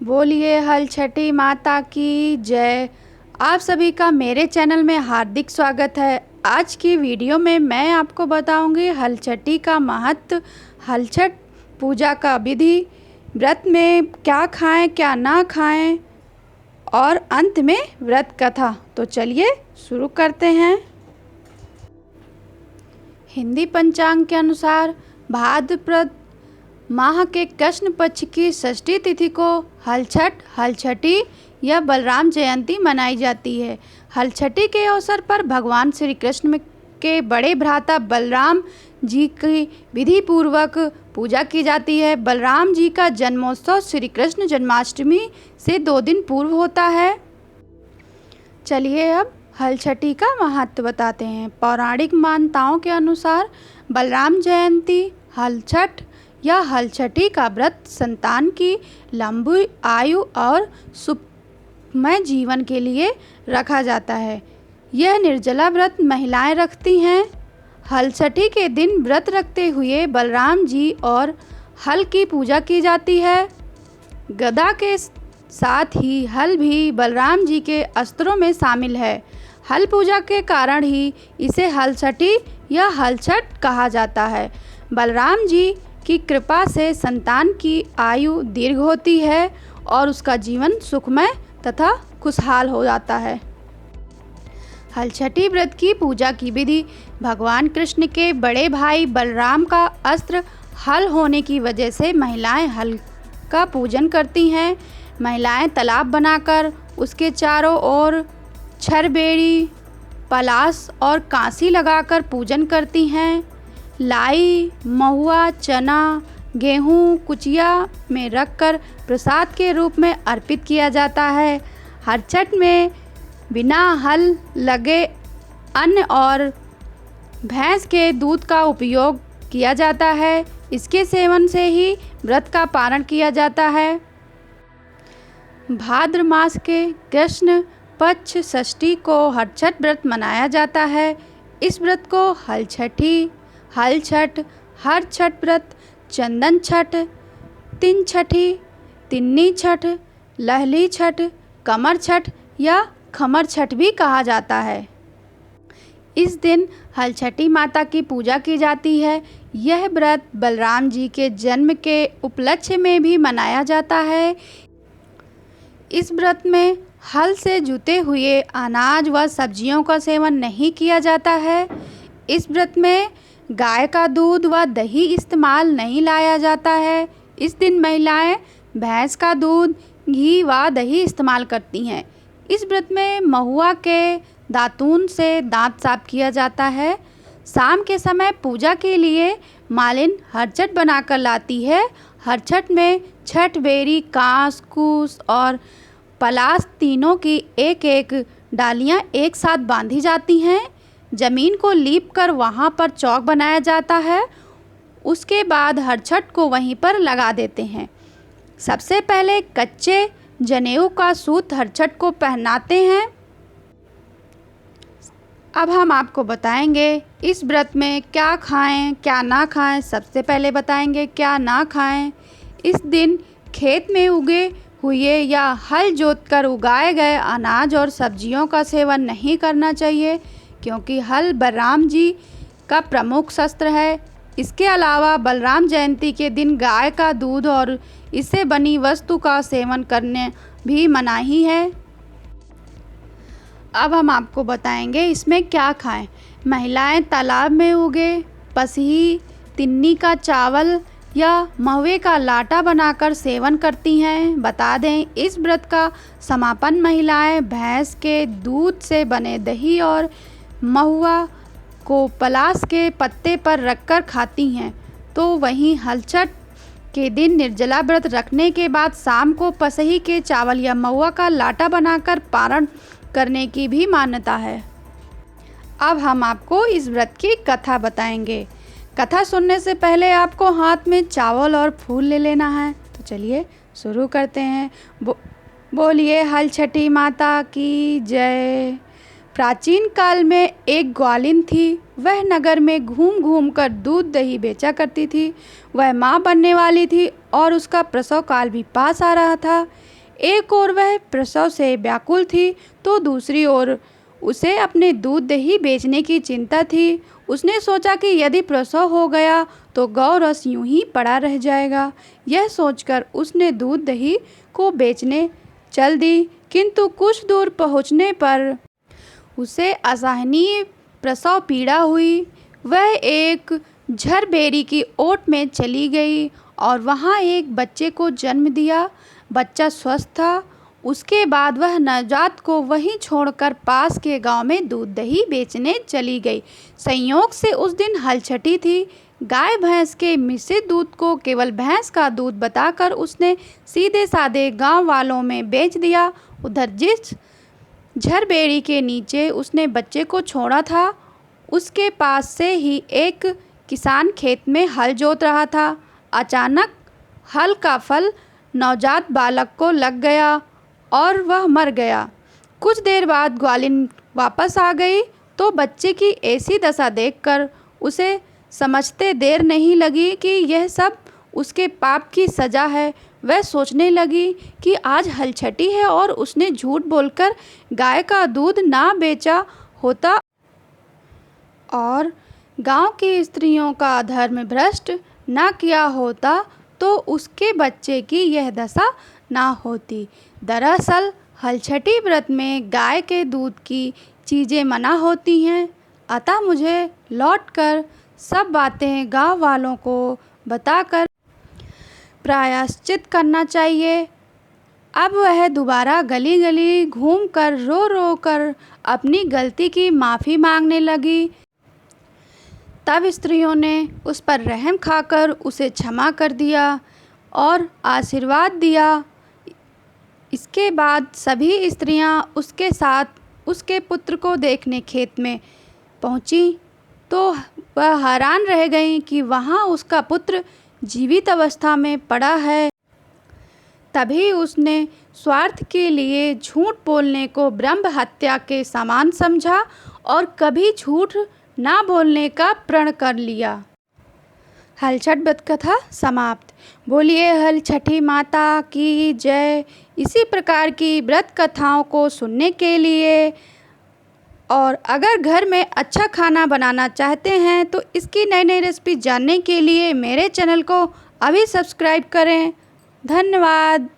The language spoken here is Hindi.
बोलिए हल छठी माता की जय। आप सभी का मेरे चैनल में हार्दिक स्वागत है। आज की वीडियो में मैं आपको बताऊंगी हल छठी का महत्व, हल छठ पूजा का विधि, व्रत में क्या खाएं क्या ना खाएं और अंत में व्रत कथा। तो चलिए शुरू करते हैं। हिंदी पंचांग के अनुसार भाद्रपद माह के कृष्ण पक्ष की षष्ठी तिथि को हल छठी या बलराम जयंती मनाई जाती है। हल छठी के अवसर पर भगवान श्री कृष्ण के बड़े भ्राता बलराम जी की विधि पूर्वक पूजा की जाती है। बलराम जी का जन्मोत्सव श्री कृष्ण जन्माष्टमी से 2 दिन पूर्व होता है। चलिए अब हल छठी का महत्व बताते हैं। पौराणिक मान्यताओं के अनुसार बलराम जयंती, हल छठ या हल छठी का व्रत संतान की लंबी आयु और सुखमय जीवन के लिए रखा जाता है। यह निर्जला व्रत महिलाएं रखती हैं। हल छठी के दिन व्रत रखते हुए बलराम जी और हल की पूजा की जाती है। गदा के साथ ही हल भी बलराम जी के अस्त्रों में शामिल है। हल पूजा के कारण ही इसे हल छठी या हल छठ कहा जाता है। बलराम जी की कृपा से संतान की आयु दीर्घ होती है और उसका जीवन सुखमय तथा खुशहाल हो जाता है। हल छठी व्रत की पूजा की विधि। भगवान कृष्ण के बड़े भाई बलराम का अस्त्र हल होने की वजह से महिलाएं हल का पूजन करती हैं। महिलाएं तालाब बनाकर उसके चारों ओर छरबेड़ी, पलास और कांसी लगाकर पूजन करती हैं। लाई, महुआ, चना, गेहूँ कुचिया में रखकर प्रसाद के रूप में अर्पित किया जाता है। हर छठ में बिना हल लगे अन्न और भैंस के दूध का उपयोग किया जाता है। इसके सेवन से ही व्रत का पारण किया जाता है। भाद्र मास के कृष्ण पक्ष षष्ठी को हर छठ व्रत मनाया जाता है। इस व्रत को हल छठी, हल छठ, हर छठ व्रत, चंदन छठ, तिन छठी, तिन्नी छठ, लहली छठ, कमर छठ या खमर छठ भी कहा जाता है। इस दिन हल छठी माता की पूजा की जाती है। यह व्रत बलराम जी के जन्म के उपलक्ष्य में भी मनाया जाता है। इस व्रत में हल से जुते हुए अनाज व सब्जियों का सेवन नहीं किया जाता है। इस व्रत में गाय का दूध व दही इस्तेमाल नहीं लाया जाता है। इस दिन महिलाएं भैंस का दूध, घी व दही इस्तेमाल करती हैं। इस व्रत में महुआ के दातून से दांत साफ किया जाता है। शाम के समय पूजा के लिए मालिन हर छठ बनाकर लाती है। हर छठ में छठ बेरी, कांस, कूस और पलास तीनों की एक एक डालियां एक साथ बांधी जाती हैं। ज़मीन को लीप कर वहाँ पर चौक बनाया जाता है। उसके बाद हर छठ को वहीं पर लगा देते हैं। सबसे पहले कच्चे जनेऊ का सूत हर छठ को पहनाते हैं। अब हम आपको बताएंगे इस व्रत में क्या खाएं क्या ना खाएं। सबसे पहले बताएंगे क्या ना खाएं। इस दिन खेत में उगे हुए या हल जोतकर उगाए गए अनाज और सब्जियों का सेवन नहीं करना चाहिए, क्योंकि हल बलराम जी का प्रमुख शस्त्र है। इसके अलावा बलराम जयंती के दिन गाय का दूध और इससे बनी वस्तु का सेवन करने भी मनाही है। अब हम आपको बताएंगे इसमें क्या खाएं। महिलाएं तालाब में उगे पसही, तिन्नी का चावल या महुए का लाटा बनाकर सेवन करती हैं। बता दें इस व्रत का समापन महिलाएं भैंस के दूध से बने दही और महुआ को पलास के पत्ते पर रखकर खाती हैं। तो वहीं हल छठ के दिन निर्जला व्रत रखने के बाद शाम को पसही के चावल या महुआ का लाटा बनाकर पारण करने की भी मान्यता है। अब हम आपको इस व्रत की कथा बताएंगे। कथा सुनने से पहले आपको हाथ में चावल और फूल ले लेना है। तो चलिए शुरू करते हैं। बोलिए हल छठी माता की जय। प्राचीन काल में एक ग्वालिन थी। वह नगर में घूम घूम कर दूध दही बेचा करती थी। वह माँ बनने वाली थी और उसका प्रसव काल भी पास आ रहा था। एक ओर वह प्रसव से व्याकुल थी तो दूसरी ओर उसे अपने दूध दही बेचने की चिंता थी। उसने सोचा कि यदि प्रसव हो गया तो गौरस यूं ही पड़ा रह जाएगा। यह सोचकर उसने दूध दही को बेचने चल दी, किंतु कुछ दूर पहुंचने पर उसे असहनीय प्रसव पीड़ा हुई। वह एक झरबेरी की ओट में चली गई और वहां एक बच्चे को जन्म दिया। बच्चा स्वस्थ था। उसके बाद वह नवजात को वहीं छोड़कर पास के गांव में दूध दही बेचने चली गई। संयोग से उस दिन हलछटी थी। गाय भैंस के मिश्रित दूध को केवल भैंस का दूध बताकर उसने सीधे साधे गांव वालों में बेच दिया। उधर जिस झरबेरी के नीचे उसने बच्चे को छोड़ा था, उसके पास से ही एक किसान खेत में हल जोत रहा था। अचानक हल का फल नवजात बालक को लग गया और वह मर गया। कुछ देर बाद ग्वालिन वापस आ गई तो बच्चे की ऐसी दशा देखकर उसे समझते देर नहीं लगी कि यह सब उसके पाप की सज़ा है। वह सोचने लगी कि आज हलछटी है और उसने झूठ बोलकर गाय का दूध ना बेचा होता और गांव की स्त्रियों का धर्म भ्रष्ट ना किया होता तो उसके बच्चे की यह दशा ना होती। दरअसल हलछटी व्रत में गाय के दूध की चीज़ें मना होती हैं, अतः मुझे लौटकर सब बातें गांव वालों को बताकर प्रायश्चित करना चाहिए। अब वह दोबारा गली गली घूमकर रो रो कर अपनी गलती की माफ़ी मांगने लगी। तब स्त्रियों ने उस पर रहम खाकर उसे क्षमा कर दिया और आशीर्वाद दिया। इसके बाद सभी स्त्रियां उसके साथ उसके पुत्र को देखने खेत में पहुंची तो वह हैरान रह गईं कि वहां उसका पुत्र जीवित अवस्था में पड़ा है। तभी उसने स्वार्थ के लिए झूठ बोलने को ब्रह्म हत्या के समान समझा और कभी झूठ ना बोलने का प्रण कर लिया। हलछठ व्रत कथा समाप्त। बोलिए हलछठी माता की जय। इसी प्रकार की व्रत कथाओं को सुनने के लिए और अगर घर में अच्छा खाना बनाना चाहते हैं तो इसकी नई नई रेसिपी जानने के लिए मेरे चैनल को अभी सब्सक्राइब करें। धन्यवाद।